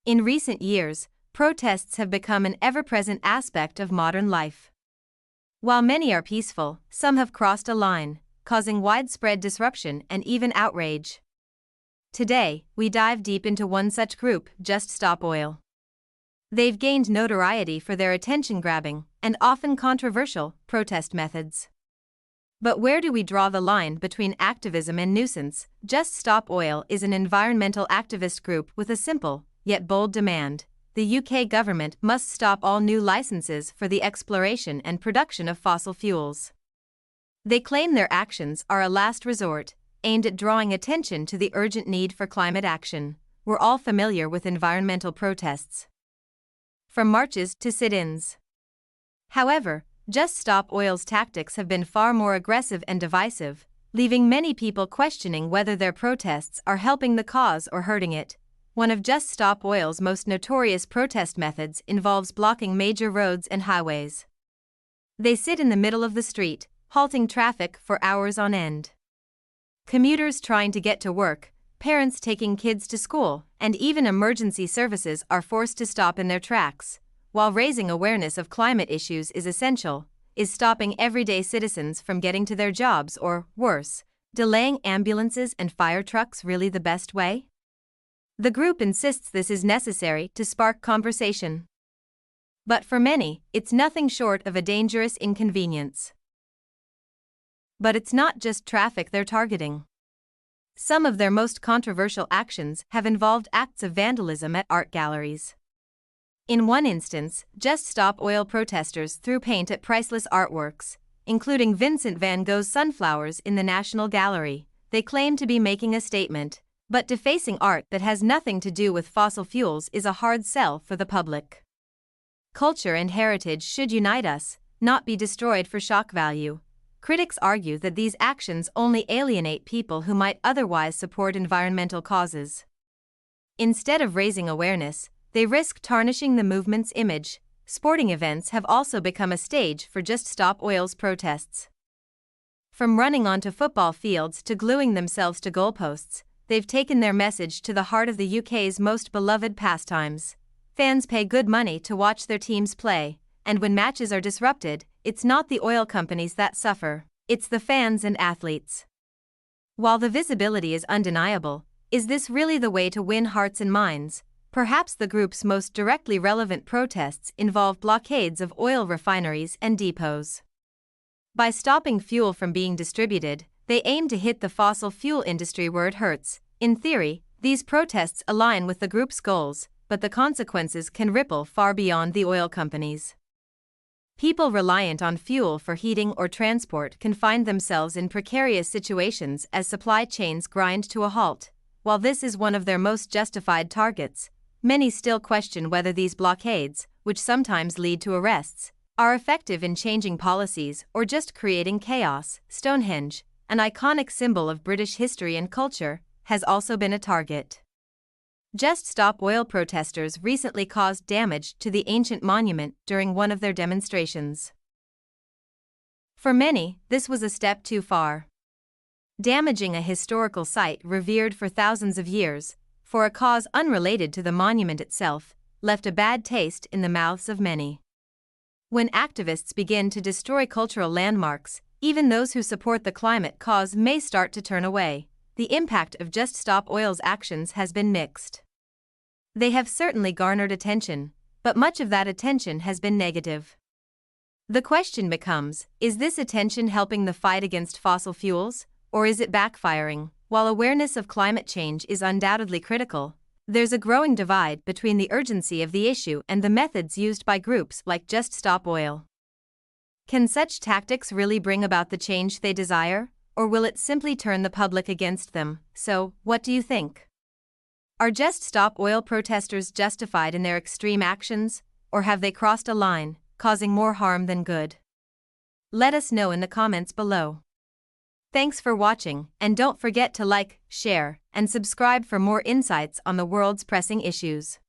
In recent years, protests have become an ever-present aspect of modern life. While many are peaceful, some have crossed a line, causing widespread disruption and even outrage. Today, we dive deep into one such group, Just Stop Oil. They've gained notoriety for their attention-grabbing and often controversial protest methods. But where do we draw the line between activism and nuisance? Just Stop Oil is an environmental activist group with a simple, yet bold demand. The UK government must stop all new licenses for the exploration and production of fossil fuels. They claim their actions are a last resort, aimed at drawing attention to the urgent need for climate action. We're all familiar with environmental protests, from marches to sit-ins. However, Just Stop Oil's tactics have been far more aggressive and divisive, leaving many people questioning whether their protests are helping the cause or hurting it. One of Just Stop Oil's most notorious protest methods involves blocking major roads and highways. They sit in the middle of the street, halting traffic for hours on end. Commuters trying to get to work, parents taking kids to school, and even emergency services are forced to stop in their tracks. While raising awareness of climate issues is essential, is stopping everyday citizens from getting to their jobs or, worse, delaying ambulances and fire trucks really the best way? The group insists this is necessary to spark conversation. But for many, it's nothing short of a dangerous inconvenience. But it's not just traffic they're targeting. Some of their most controversial actions have involved acts of vandalism at art galleries. In one instance, Just Stop Oil protesters threw paint at priceless artworks, including Vincent van Gogh's Sunflowers in the National Gallery. They claim to be making a statement, but defacing art that has nothing to do with fossil fuels is a hard sell for the public. Culture and heritage should unite us, not be destroyed for shock value. Critics argue that these actions only alienate people who might otherwise support environmental causes. Instead of raising awareness, they risk tarnishing the movement's image. Sporting events have also become a stage for Just Stop Oil's protests. From running onto football fields to gluing themselves to goalposts, they've taken their message to the heart of the UK's most beloved pastimes. Fans pay good money to watch their teams play, and when matches are disrupted, it's not the oil companies that suffer, it's the fans and athletes. While the visibility is undeniable, is this really the way to win hearts and minds? Perhaps the group's most directly relevant protests involve blockades of oil refineries and depots. By stopping fuel from being distributed, they aim to hit the fossil fuel industry where it hurts. In theory, these protests align with the group's goals, but the consequences can ripple far beyond the oil companies. People reliant on fuel for heating or transport can find themselves in precarious situations as supply chains grind to a halt. While this is one of their most justified targets, many still question whether these blockades, which sometimes lead to arrests, are effective in changing policies or just creating chaos. Stonehenge, an iconic symbol of British history and culture, has also been a target. Just Stop Oil protesters recently caused damage to the ancient monument during one of their demonstrations. For many, this was a step too far. Damaging a historical site revered for thousands of years, for a cause unrelated to the monument itself, left a bad taste in the mouths of many. When activists begin to destroy cultural landmarks, even those who support the climate cause may start to turn away. The impact of Just Stop Oil's actions has been mixed. They have certainly garnered attention, but much of that attention has been negative. The question becomes, is this attention helping the fight against fossil fuels, or is it backfiring? While awareness of climate change is undoubtedly critical, there's a growing divide between the urgency of the issue and the methods used by groups like Just Stop Oil. Can such tactics really bring about the change they desire, or will it simply turn the public against them? So, what do you think? Are Just Stop Oil protesters justified in their extreme actions, or have they crossed a line, causing more harm than good? Let us know in the comments below. Thanks for watching, and don't forget to like, share, and subscribe for more insights on the world's pressing issues.